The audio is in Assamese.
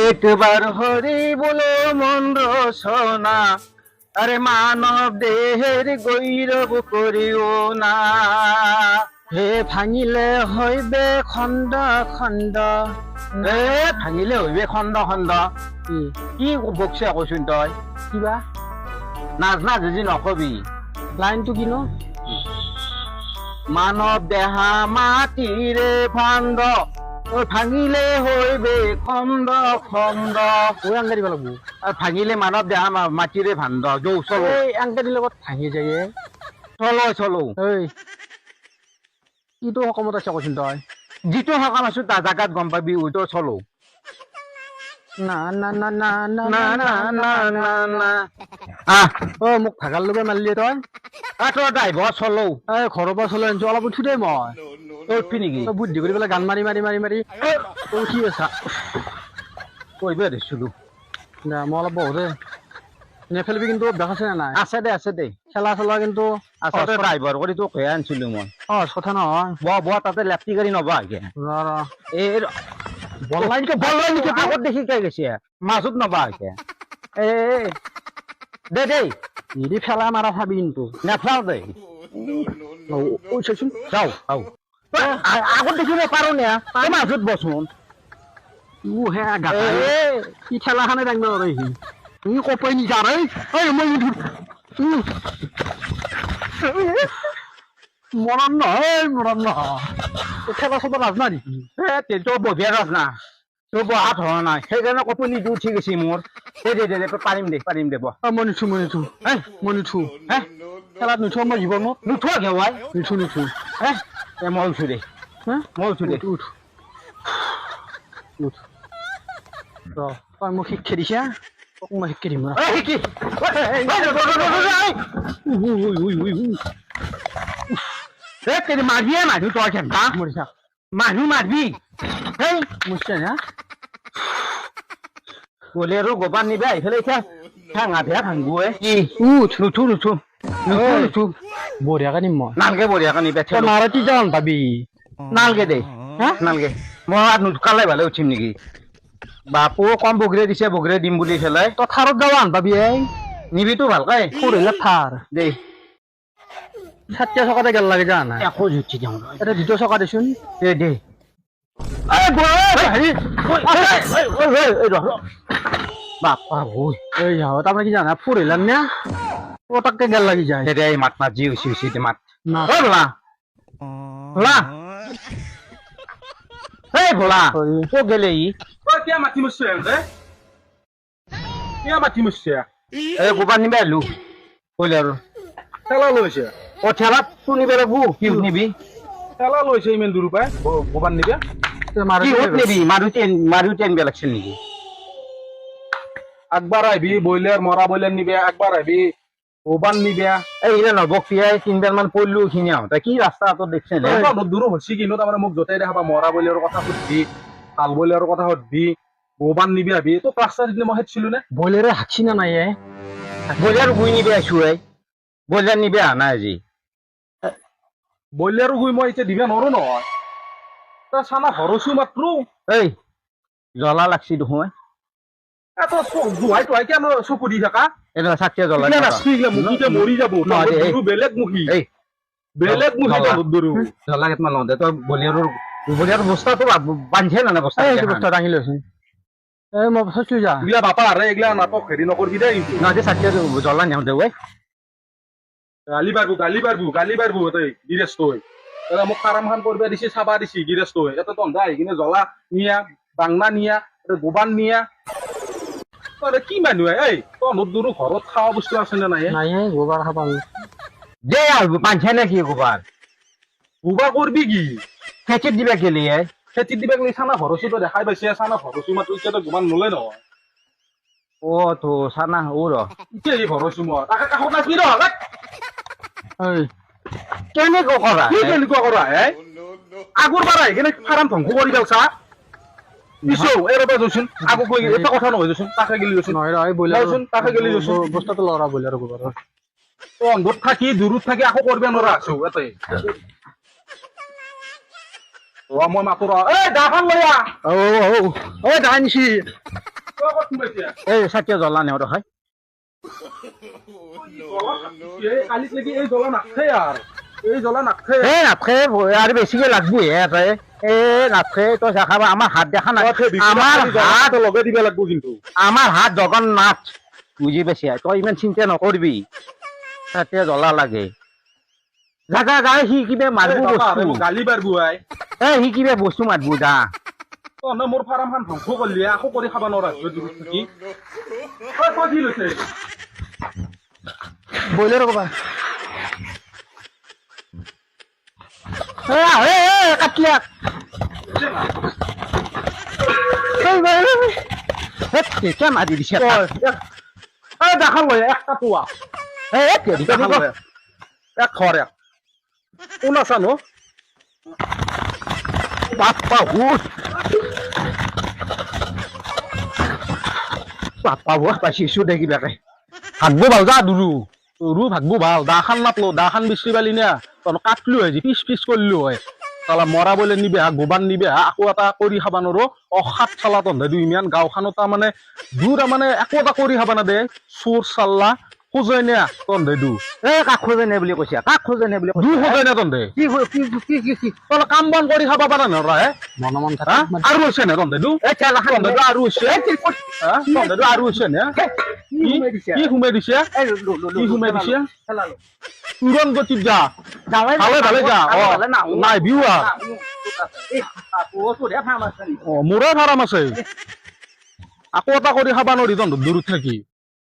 একবার হরি বলো মন রসনা আরে মানব দেহের গৈরব করিও না হে ভাঙিলে হইবে খণ্ড খণ্ড হে ভাঙিলে হইবে খণ্ড খণ্ড কি বকছে কৈছোন তই কিবা নাচ নাচ যদি নকবি লাইনটো কিনো মানব দেহা মাটিৰে ভাণ্ড ভাঙিলে হইবে খণ্ড খণ্ড আংকা দিব লাগব ভাঙিলে মানৱ দেহা মাটিৰে ভাণ্ড যৌ চলো আংকা দিলে কত ভাঙি যায় চলো চলো কিটো সকামত আছে কৈছোন তই যিটো সকাম আছো তাৰ জাগাত গম পাবি উইটো চলো না না না না না না না না না না মোক ভাগাৰ লগে মাৰিলি তই তই ড্ৰাইভাৰ চলো ঘৰৰ পৰা চলো আনিছো অলপ উঠো দেই মই তই উঠবি নেকি তই বুদ্ধি কৰি পেলাই গান মাৰি মাৰি মাৰি মাৰি তই উঠি আছা কৈব দিছিলো মই অলপ বহু দে নেফেলবি কিন্তু অভ্যাস আছে নে নাই আছে দে খেলা চেলা কিন্তু আছে ড্ৰাইভাৰ কৰি তোক কয়ে আনিছিলো মই কথা নহয় ব তাতে লেফটি গাড়ী নবা এই বল লাইনকে আগত দেখি কে গৈছে মাজত নবা এ দে দেই নিদি ফেলা মাৰা চাবি কিন্তু নেফেলাও দেই যাও আগত দেখিব পাৰো নে মাজত বচোন হে কি খেলাখানে দাঙিব পাৰি তুমি কপাই নিছা ৰে মৰম নহয় খেলা চব ৰাজনা নেকি তোৰ বঢ়িয়া ৰাজনা তোৰ বহা ধৰা নাই সেইকাৰণে কপি নিদি উঠি গৈছে মোৰ দে পাৰিম দে মই নুঠো খেলাত নুঠো মই জীৱনত নুঠো ঘেৱাই নুঠো মই উঠো দে তই মোক শিক্ষা দিছা মই শিক্ষা দিম মাৰিয়ে মানুহ তই কেনকা মৰিছা মানুহ মাৰবি মৰিছা না গলে আৰু গোবাৰ নিবা এইফালে এতিয়া ভাঙা ভেয়া ভাঙবই নুঠো বঢ়িয়াকে নিম মই নালগে বঢ়িয়াকে নিবা মাৰতি যাওঁ পাবি নালগে দে নালগে মই নুঠকালে ভালে উঠিম নেকি বাপু কম বগৰে দিছে বগৰে দিম বুলি পেলাই তই থাৰত যাওঁ পাবি নিবিতো ভালকে কৰিলে থাৰ দেই ছাতিয়া চকাতে গেল লাগে জানা একো জুতি যাওঁ এটা দ্বিতীয় চকা দেচোন দে বাপা ভুই তাৰমানে কি জানা ফুৰিলাম না পটককে গেল লাগি যায় এই মাত যি হৈছে মাত ভোলা এই ভোলা ক'ত গেলে ই এই গোবাৰ নিবা আহিলো কইলে আৰু ঠেলা লৈছে ঠেলাত তোৰ নিবা লাগবো কি নিবি ঠেলা লৈছে ইমান দূৰ পাই গোবাৰ নিবা নিবি মাৰুতি আনিব লাগছিল নেকি একবাৰ আহিবি ব্ৰইলাৰ মৰা ব্ৰইলাৰ নিবে একবাৰ আহিবি গোবাৰ নিবা এইগিলা নবকিয়াই তিনবাৰ মান পঢ়লো এইখিনি আহোঁতে কি ৰাস্তা তোৰ দেখছে দূৰো হৈছে কিন্তু তাৰমানে মোক য'তেই দেখা মৰা ব্ৰইলাৰৰ কথা সুধবি ভাল ব্ৰইলাৰৰ কথা সুধবি গোবাৰ নিবি আহিবি তোক ৰাস্তা দিলে মই হেঁচিলো নে ব্ৰইলাৰে হাকছি না নাই ব্ৰইলাৰ গুই নিবি আছো ব্ৰইলাৰ নিবি অহা নাই আজি ব্ৰইলাৰ গুই মই এতিয়া দিবা নোৱাৰো নহয় তই চানা ভৰছো মাত্ৰ এই জ্বলা লাগছি দেখোন জুহাই তুহাই কেন চকু দি থাকা চাকিয়া জ্বলা মৰি যাব বেলেগ মুখী জ্বলা কেইটামান লওঁ দে তই ব্ৰইলাৰৰ বস্তাটো বান্ধিয়ে নানে বস্তা বস্তা দাঙি লৈছোন মই ফচি যা এইগিলা বাপা আৰে এইগিলা নাটক হেৰি নকৰবি দেই নহয় চাকিয়া জ্বলা নিওঁ দে গালি পাৰবো তই গিৰেষ্ট হৈ মোক কাৰামখান কৰিব দিছে চাবা দিছে গিৰেষ্ট হৈ এটা তন্ধা আহি কিনে জ্বলা নিয়া বাংনা নিয়া গোবাৰ নিয়া কি মানুহ এই তহঁত দূৰো ঘৰত খাৱা বস্তু আছে নে নাই গোবাৰ খাবা দে পাঞ্চে নে কি গোবাৰ কৰবি কি খেতিত দিবা গেলি খেতিত দিবা গেলি চানা ভৰচু তই দেখাই পাইছে চানা ভৰচু মাত্ৰ এতিয়া গোবাৰ নলে নহয় তো চানা এতিয়া ভৰচু মই তাকে কাষত নাচবি ৰ কেনেকুৱা কৰা আগৰ পৰা আহি কিনে ফাৰ্ম ধ্বংস কৰি পেলছা আগত গৈ এটা কথা নহয় দেচোন তাকে গেলি দেচোন তাকে গেলি দেচোন বস্তাটো লৰা ব্ৰইলাৰ গোবাৰৰ অন্ধত থাকি দূৰত থাকি আকৌ কৰিব নোৱাৰা আছো এটাই মই মাতো ৰ এই দাখন লৈ আহ ঐ দাই নিছি তই ক'ত সোমাইছে এই চাতিয়া জ্বলা নেও দেখাই কালিত লাগি এই জ্বলা নাখে আৰু এই জ্বলা নাখে এই নাথে আৰু বেছিকে লাগবো হে তই এই নাথে তই দেখাবা আমাৰ হাত দেখা নাই আমাৰ হাত লগে দিব লাগব কিন্তু আমাৰ হাত জগন্নাথ বুজি পাইছে তই ইমান চিন্তা নকৰিবি তাতে জ্বলা লাগে জাগা যায় সি কিবা মাৰবো বস্তু গালি পাৰবো আই সি কিবা বস্তু মাৰবো যা তহঁতে মোৰ ফাৰ্মখন ধ্বংস কৰিলি আকৌ কৰি খাব নোৱাৰা কি কি লৈছে বইলৰ কবা কাটলিয়া কেতিয়া মাৰি দিছে দেখাল লৈ একটা তোৱা এক খৰ এক কোন আছা নো বাপ্পা বাপ্পা পাইছো দে কিবাকে ভাগবো ভাল যা দুৰু তোৰো ভাগবো ভাল দাখান নাপলো দাখান বিচৰি পালি না তই কাটলো হয় পিচ পিচ কৰিলো হয় তালা মৰাবলে নিবে হা গোবান নিবে হা আকৌ এটা কৰি খাবা নোৱাৰো অসাত চালা তন্ধে দুই ইমান গাঁওখনত তাৰমানে দূৰ মানে একো এটা কৰি খাবা না দে চোৰ চাল্লা খোজে নে তন্ধে দু কাক খোজে নে বুলি কৈছে কাক খোজে নে বুলি দু খোজে নে তন্ধে কি তই কাম বন কৰি খাবা পাৰা নৰা হে মন মন থাকা আৰু হৈছে নে তন্ধে দু তন্ধে আৰু হৈছে তন্ধে আৰু হৈছে নে কি সোমাই দিছে কি সোমাই দিছে তুৰন গতিত যা ভালে ভালে যা নাই বিহুৱা মোৰে ফাৰ্ম আছে আকৌ এটা কৰি খাবা নোৱাৰি তন্ধ দূৰত থাকি